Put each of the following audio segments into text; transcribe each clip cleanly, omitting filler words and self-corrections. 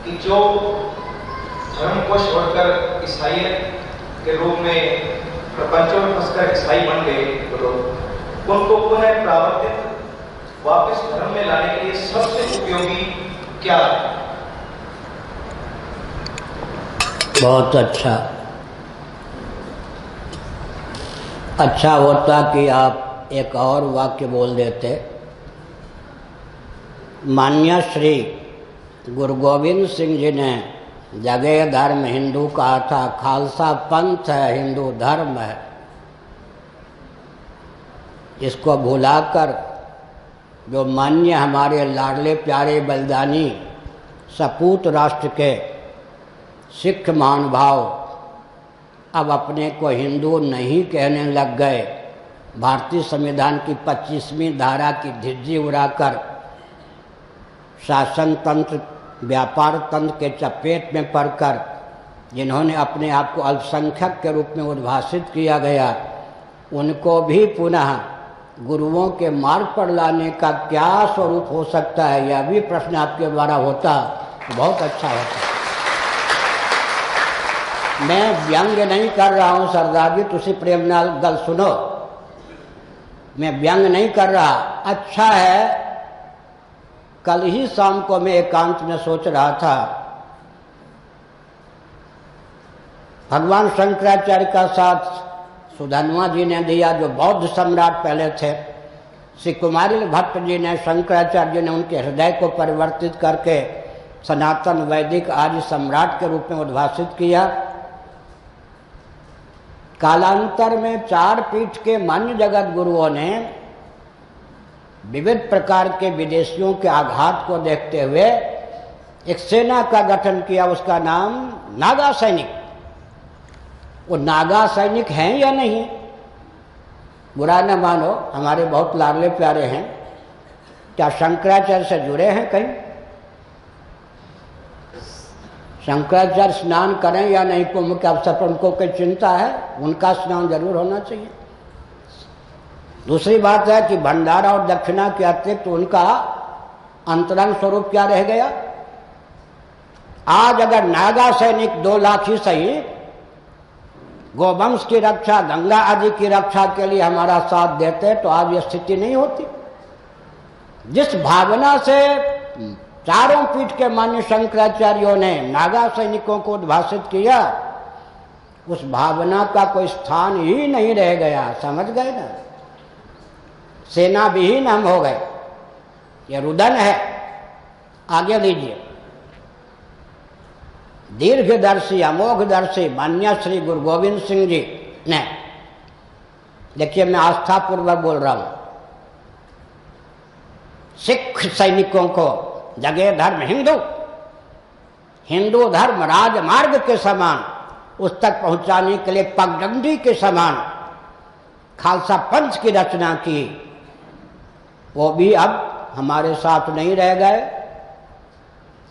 कि जो धर्म को छोड़कर ईसाइयत के रूप में प्रपंचों में फंसकर ईसाई बन गए लोग, उनको पुनः प्रावर्तित वापस धर्म में लाने के लिए सबसे उपयोगी क्या है? बहुत अच्छा होता कि आप एक और वाक्य बोल देते। मान्य श्री गुरु गोविंद सिंह जी ने जगह धर्म हिंदू कहा था, खालसा पंथ है, हिंदू धर्म है। इसको भुलाकर जो मान्य हमारे लाडले प्यारे बलिदानी सपूत राष्ट्र के सिख महानुभाव अब अपने को हिंदू नहीं कहने लग गए। भारतीय संविधान की 25वीं धारा की धिज्जी उड़ाकर शासन तंत्र व्यापार तंत्र के चपेट में पड़कर जिन्होंने अपने आप को अल्पसंख्यक के रूप में उद्भाषित किया गया, उनको भी पुनः गुरुओं के मार्ग पर लाने का क्या स्वरूप हो सकता है, यह भी प्रश्न आपके द्वारा होता तो बहुत अच्छा होता। मैं व्यंग्य नहीं कर रहा हूँ सरदार जी, तुसी प्रेमनाल गल सुनो, मैं व्यंग नहीं कर रहा। अच्छा है, कल ही शाम को मैं एकांत में सोच रहा था, भगवान शंकराचार्य का साथ सुधन्वा जी ने दिया, जो बौद्ध सम्राट पहले थे। श्री कुमारिल भट्ट जी ने, शंकराचार्य जी ने उनके हृदय को परिवर्तित करके सनातन वैदिक आर्य सम्राट के रूप में उद्भाषित किया। कालांतर में 4 पीठ के मान्य जगत गुरुओं ने विविध प्रकार के विदेशियों के आघात को देखते हुए एक सेना का गठन किया, उसका नाम नागा सैनिक। वो नागा सैनिक हैं या नहीं, बुरा न मानो, हमारे बहुत लाडले प्यारे हैं। क्या शंकराचार्य से जुड़े हैं कहीं? शंकराचार्य स्नान करें या नहीं कुंभ के अवसर पर, उनको कोई चिंता है? उनका स्नान जरूर होना चाहिए। दूसरी बात है कि भंडारा और दक्षिणा के अतिरिक्त उनका अंतरंग स्वरूप क्या रह गया? आज अगर नागा सैनिक 2 लाख ही सही गोवंश की रक्षा, गंगा आदि की रक्षा के लिए हमारा साथ देते तो आज ये स्थिति नहीं होती। जिस भावना से चारों पीठ के मान्य शंकराचार्यों ने नागा सैनिकों को उद्भाषित किया, उस भावना का कोई स्थान ही नहीं रह गया। समझ गए ना? सेना विहीन हम हो गए, ये रुदन है। आगे लीजिए। दीर्घदर्शी अमोघदर्शी मान्य श्री गुरु गोविंद सिंह जी ने, देखिए मैं आस्था पूर्वक बोल रहा हूं, सिख सैनिकों को जगह धर्म हिंदू धर्म राजमार्ग के समान उस तक पहुंचाने के लिए पगडंडी के समान खालसा पंथ की रचना की। वो भी अब हमारे साथ नहीं रह गए,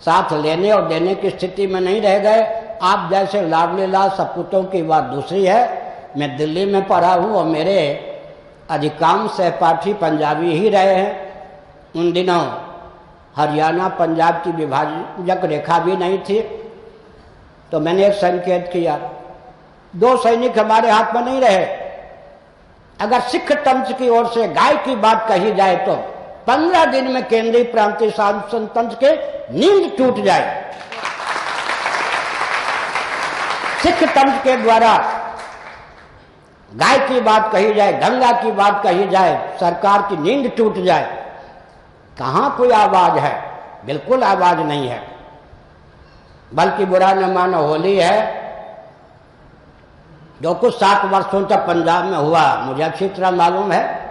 साथ लेने और देने की स्थिति में नहीं रह गए। आप जैसे लाडले लाल सपूतों की बात दूसरी है। मैं दिल्ली में पढ़ा हूँ और मेरे अधिकांश सहपाठी पंजाबी ही रहे हैं। उन दिनों हरियाणा पंजाब की विभाजक रेखा भी नहीं थी, तो मैंने एक संकेत किया, 2 सैनिक हमारे हाथ में नहीं रहे। अगर सिख तंत्र की ओर से गाय की बात कही जाए तो 15 दिन में केंद्रीय प्रांतीय शासन तंत्र के नींद टूट जाए। सिख तंत्र के द्वारा गाय की बात कही जाए, गंगा की बात कही जाए, सरकार की नींद टूट जाए। कहां कोई आवाज है? बिल्कुल आवाज नहीं है। बल्कि बुरा न मानो, होली है जो कुछ 7 वर्षों तक पंजाब में हुआ, मुझे अच्छी तरह मालूम है।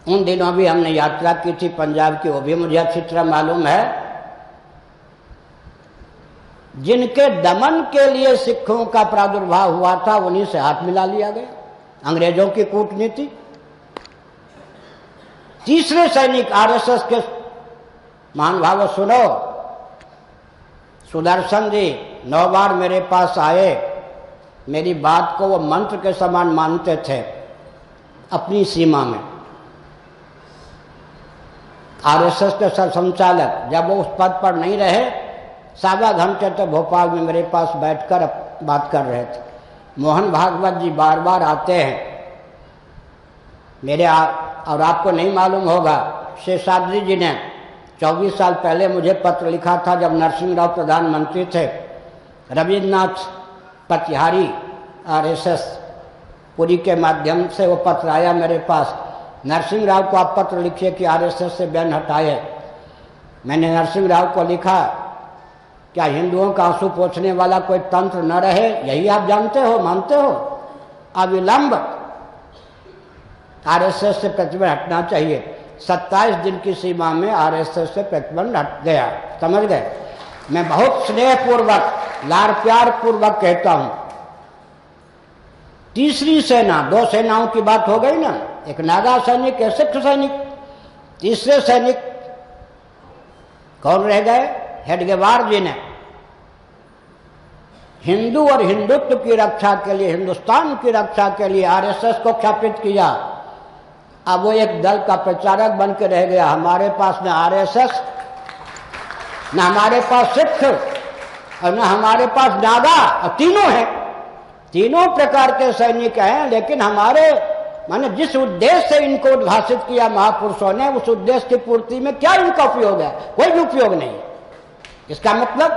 उन दिनों भी हमने यात्रा की थी पंजाब की, वो भी मुझे अच्छी तरह मालूम है। जिनके दमन के लिए सिखों का प्रादुर्भाव हुआ था, उन्हीं से हाथ मिला लिया गया, अंग्रेजों की कूटनीति। तीसरे सैनिक आरएसएस के महानुभावों सुनो, सुदर्शन जी 9 बार मेरे पास आए, मेरी बात को वो मंत्र के समान मानते थे अपनी सीमा में। आरएसएस के सरसंचालक जब वो उस पद पर नहीं रहे, 7 घंटे तो भोपाल में मेरे पास बैठकर बात कर रहे थे। मोहन भागवत जी बार बार आते हैं और आपको नहीं मालूम होगा, शेषाद्री जी ने 24 साल पहले मुझे पत्र लिखा था जब नरसिंह राव प्रधानमंत्री थे। रविन्द्रनाथ पतिहारी RSS पुरी के माध्यम से वो पत्र आया मेरे पास। नरसिंह राव को आप पत्र लिखिए कि RSS से बैन हटाए। मैंने नरसिंह राव को लिखा, क्या हिंदुओं का आंसू पोंछने वाला कोई तंत्र न रहे, यही आप जानते हो, मानते हो? अविलंब RSS से प्रतिबंध हटना चाहिए। 27 दिन की सीमा में RSS से प्रतिबंध हट गया, समझ गए? मैं बहुत स्नेहपूर्वक, लाड़ प्यार पूर्वक कहता हूं। तीसरी सेना, 2 सेनाओं की बात हो गई ना, एक नागा सैनिक, एक सिख सैनिक। तीसरे सैनिक कौन रह गए? हेडगेवार जी ने हिंदू और हिंदुत्व की रक्षा के लिए, हिंदुस्तान की रक्षा के लिए RSS को ख्यापित किया। अब वो एक दल का प्रचारक बन के रह गया। हमारे पास न RSS, न हमारे पास सिख और न हमारे पास नागा, और तीनों हैं, तीनों प्रकार के सैनिक हैं। लेकिन हमारे माने जिस उद्देश्य से इनको उद्भाषित किया महापुरुषों ने, उस उद्देश्य की पूर्ति में क्या इनका उपयोग है? कोई भी उपयोग नहीं। इसका मतलब,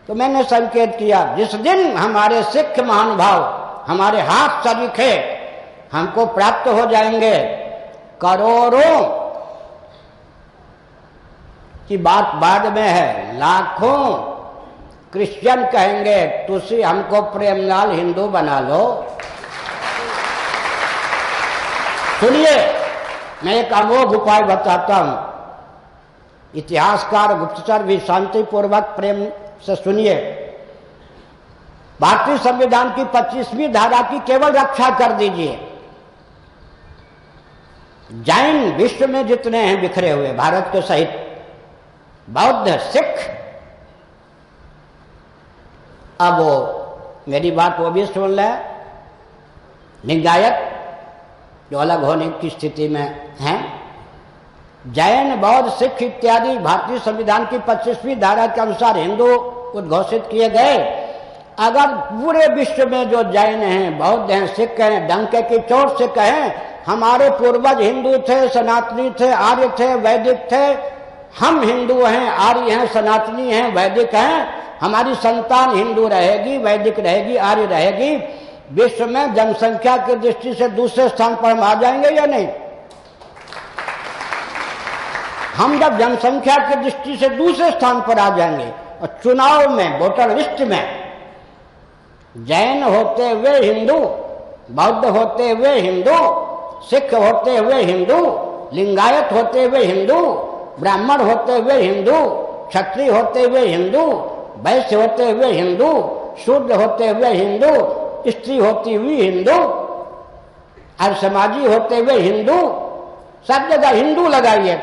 तो मैंने संकेत किया, जिस दिन हमारे सिख महानुभाव हमारे हाथ सरीखे हमको प्राप्त हो जाएंगे, करोड़ों की बात बाद में है, लाखों क्रिश्चियन कहेंगे तुसी हमको प्रेम नाल हिंदू बना लो। सुनिए, मैं एक अमोघ उपाय बताता हूं। इतिहासकार गुप्तचर भी शांतिपूर्वक प्रेम से सुनिए। भारतीय संविधान की 25वीं धारा की केवल रक्षा कर दीजिए। जैन विश्व में जितने हैं बिखरे हुए, भारत के सहित, बौद्ध, सिख, अब वो मेरी बात वो भी सुन ले, लिंगायत जो अलग होने की स्थिति में हैं, जैन, बौद्ध, सिख इत्यादि भारतीय संविधान की 25वीं धारा के अनुसार हिंदू उद्घोषित किए गए। अगर पूरे विश्व में जो जैन हैं, बौद्ध हैं, सिख हैं, डंके की चोट से कहें हमारे पूर्वज हिंदू थे, सनातनी थे, आर्य थे, वैदिक थे, हम हिंदू हैं, आर्य हैं, सनातनी हैं, वैदिक हैं, हमारी संतान हिंदू रहेगी, वैदिक रहेगी, आर्य रहेगी, विश्व में जनसंख्या की दृष्टि से दूसरे स्थान पर हम आ जाएंगे या नहीं? हम जब जनसंख्या की दृष्टि से दूसरे स्थान पर आ जाएंगे और चुनाव में, वोटर लिस्ट में जैन होते हुए हिंदू, बौद्ध होते हुए हिंदू, सिख होते हुए हिंदू, लिंगायत होते हुए हिंदू, ब्राह्मण होते हुए हिंदू, क्षत्रिय होते हुए हिंदू, वैश्य होते हुए हिंदू, शूद्र होते हुए हिंदू, स्त्री होती हुई हिंदू, और समाजी होते हुए हिंदू, सब जगह हिंदू लगाइए।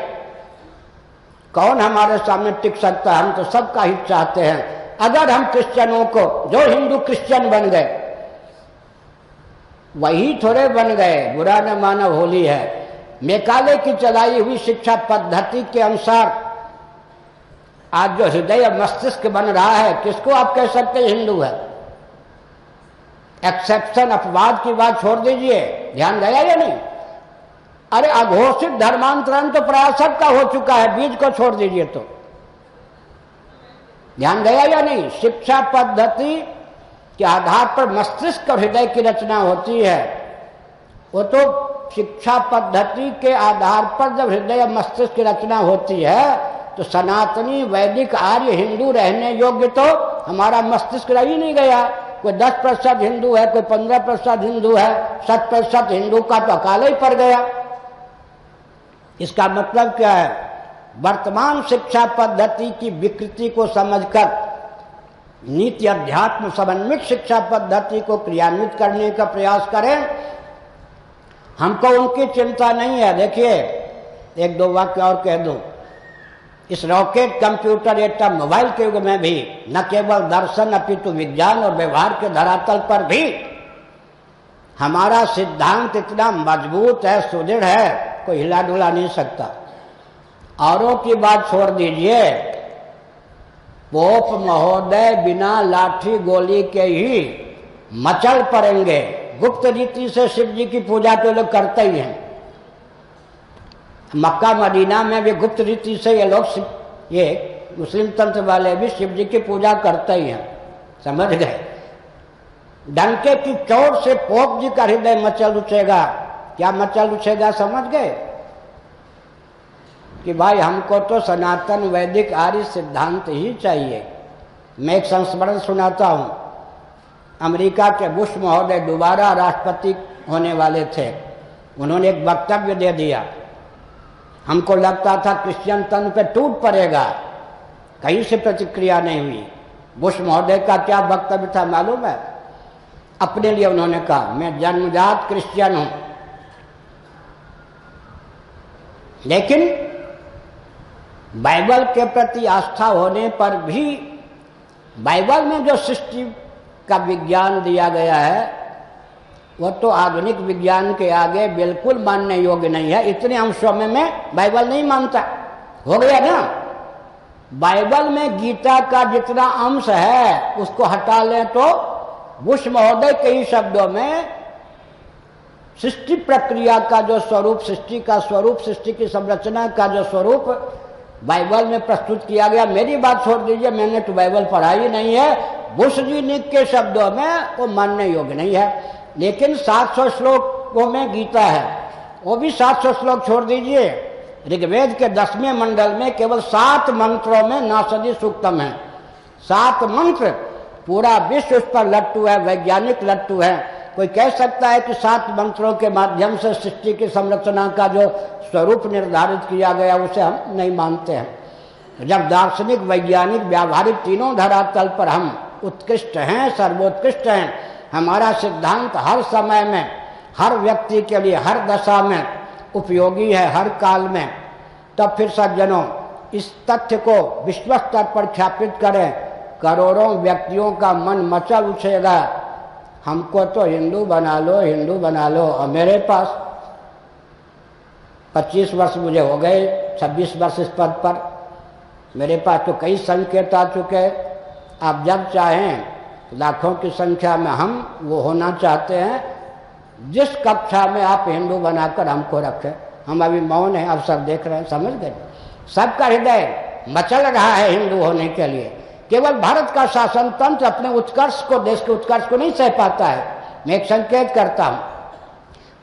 कौन हमारे सामने टिक सकता है? हम तो सबका हित चाहते हैं। अगर हम क्रिश्चियनों को, जो हिंदू क्रिश्चियन बन गए, वही थोड़े बन गए, बुरा न मानो होली है। मेकाले की चलाई हुई शिक्षा पद्धति के अनुसार आज जो हृदय मस्तिष्क बन रहा है, किसको आप कह सकते हिंदू है? एक्सेप्शन, अपवाद की बात छोड़ दीजिए, ध्यान गया या नहीं? अरे अघोषित धर्मांतरण तो प्राय सबका हो चुका है, बीज को छोड़ दीजिए तो। ध्यान गया या नहीं? शिक्षा पद्धति के आधार पर मस्तिष्क और हृदय की रचना होती है। वो तो शिक्षा पद्धति के आधार पर जब हृदय और मस्तिष्क की रचना होती है तो सनातनी, वैदिक, आर्य, हिंदू रहने योग्य तो हमारा मस्तिष्क रह ही नहीं गया। कोई 10% हिंदू है, कोई 15% हिंदू है, 7% हिंदू का तो अकाल ही पड़ गया। इसका मतलब क्या है? वर्तमान शिक्षा पद्धति की विकृति को समझकर नीति अध्यात्म समन्वित शिक्षा पद्धति को क्रियान्वित करने का प्रयास करें। हमको उनकी चिंता नहीं है। देखिए, 1-2 वाक्य और कह दूं। इस रॉकेट, कंप्यूटर, एटम, मोबाइल के युग में भी न केवल दर्शन अपितु विज्ञान और व्यवहार के धरातल पर भी हमारा सिद्धांत इतना मजबूत है, सुदृढ़ है, कोई हिला डुला नहीं सकता। औरों की बात छोड़ दीजिए, पोप महोदय बिना लाठी गोली के ही मचल पड़ेंगे। गुप्त रीति से शिव जी की पूजा तो लोग करते ही हैं। मक्का मदीना में भी गुप्त रीति से ये लोग, ये मुस्लिम तंत्र वाले भी शिव जी की पूजा करते ही हैं। समझ गए? डंके की चोट से पोप जी का हृदय मचल उठेगा। क्या मचल उठेगा? समझ गए कि भाई हमको तो सनातन वैदिक आर्य सिद्धांत ही चाहिए। मैं एक संस्मरण सुनाता हूं। अमेरिका के बुश महोदय दोबारा राष्ट्रपति होने वाले थे। उन्होंने एक वक्तव्य दे दिया। हमको लगता था क्रिश्चियन तंत्र पे टूट पड़ेगा, कहीं से प्रतिक्रिया नहीं हुई। बुश महोदय का क्या वक्तव्य था मालूम है? अपने लिए उन्होंने कहा, मैं जन्मजात क्रिश्चियन हूं, लेकिन बाइबल के प्रति आस्था होने पर भी बाइबल में जो सृष्टि का विज्ञान दिया गया है वो तो आधुनिक विज्ञान के आगे बिल्कुल मानने योग्य नहीं है। इतने अंशों में मैं बाइबल नहीं मानता। हो गया ना? बाइबल में गीता का जितना अंश है उसको हटा लें तो बुश महोदय के ही शब्दों में सृष्टि प्रक्रिया का जो स्वरूप, सृष्टि का स्वरूप, सृष्टि की संरचना का जो स्वरूप बाइबल में प्रस्तुत किया गया। मेरी बात छोड़ दीजिए, मैंने तो बाइबल पढ़ा ही नहीं है। बुश जी के शब्दों में वो मानने योग्य नहीं है। लेकिन 700 श्लोकों में गीता है, वो भी 700 श्लोक छोड़ दीजिए। ऋग्वेद के 10वें मंडल में केवल 7 मंत्रों में नासदी सूक्तम है। 7 मंत्र, पूरा विश्व उस पर लट्टू है, वैज्ञानिक लट्टू है। कोई कह सकता है कि 7 मंत्रों के माध्यम से सृष्टि की संरचना का जो स्वरूप निर्धारित किया गया उसे हम नहीं मानते हैं। जब दार्शनिक, वैज्ञानिक, व्यावहारिक तीनों धरातल पर हम उत्कृष्ट हैं, सर्वोत्कृष्ट हैं, हमारा सिद्धांत हर समय में, हर व्यक्ति के लिए, हर दशा में उपयोगी है, हर काल में, तब फिर सज्जनों इस तथ्य को विश्व स्तर पर ख्यापित करें, करोड़ों व्यक्तियों का मन मचल उठेगा। हमको तो हिंदू बना लो, हिंदू बना लो। और मेरे पास 25 वर्ष मुझे हो गए, 26 वर्ष इस पद पर। मेरे पास तो कई संकेत आ चुके। आप जब चाहें, लाखों की संख्या में हम वो होना चाहते हैं जिस कक्षा में आप हिंदू बनाकर हमको रखें। हम अभी मौन हैं, अवसर देख रहे हैं। समझ गए? सबका हृदय मचल रहा है हिंदू होने के लिए। केवल भारत का शासन तंत्र अपने उत्कर्ष को, देश के उत्कर्ष को नहीं सह पाता है। मैं एक संकेत करता हूं,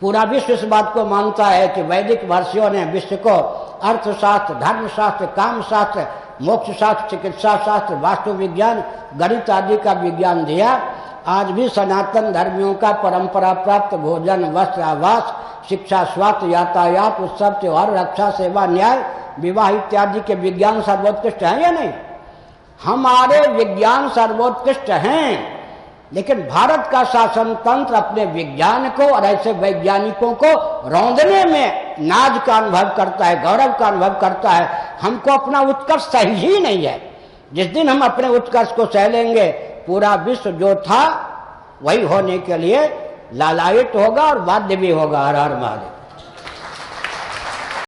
पूरा विश्व इस बात को मानता है कि वैदिक महर्षियों ने विश्व को अर्थशास्त्र, धर्मशास्त्र, कामशास्त्र, मोक्ष शास्त्र, चिकित्सा शास्त्र, वास्तु विज्ञान, गणित आदि का विज्ञान दिया। आज भी सनातन धर्मियों का परंपरा प्राप्त भोजन, वस्त्र, आवास, शिक्षा, स्वास्थ्य, यातायात, उत्सव, त्योहार, रक्षा, सेवा, न्याय, विवाह इत्यादि के विज्ञान सर्वोत्कृष्ट हैं या नहीं? हमारे विज्ञान सर्वोत्कृष्ट हैं, लेकिन भारत का शासन तंत्र अपने विज्ञान को और ऐसे वैज्ञानिकों को रौंदने में नाज का अनुभव करता है, गौरव का अनुभव करता है। हमको अपना उत्कर्ष सही ही नहीं है। जिस दिन हम अपने उत्कर्ष को सह लेंगे, पूरा विश्व जो था वही होने के लिए लालायित होगा और बाध्य भी होगा। हर हर महादेव।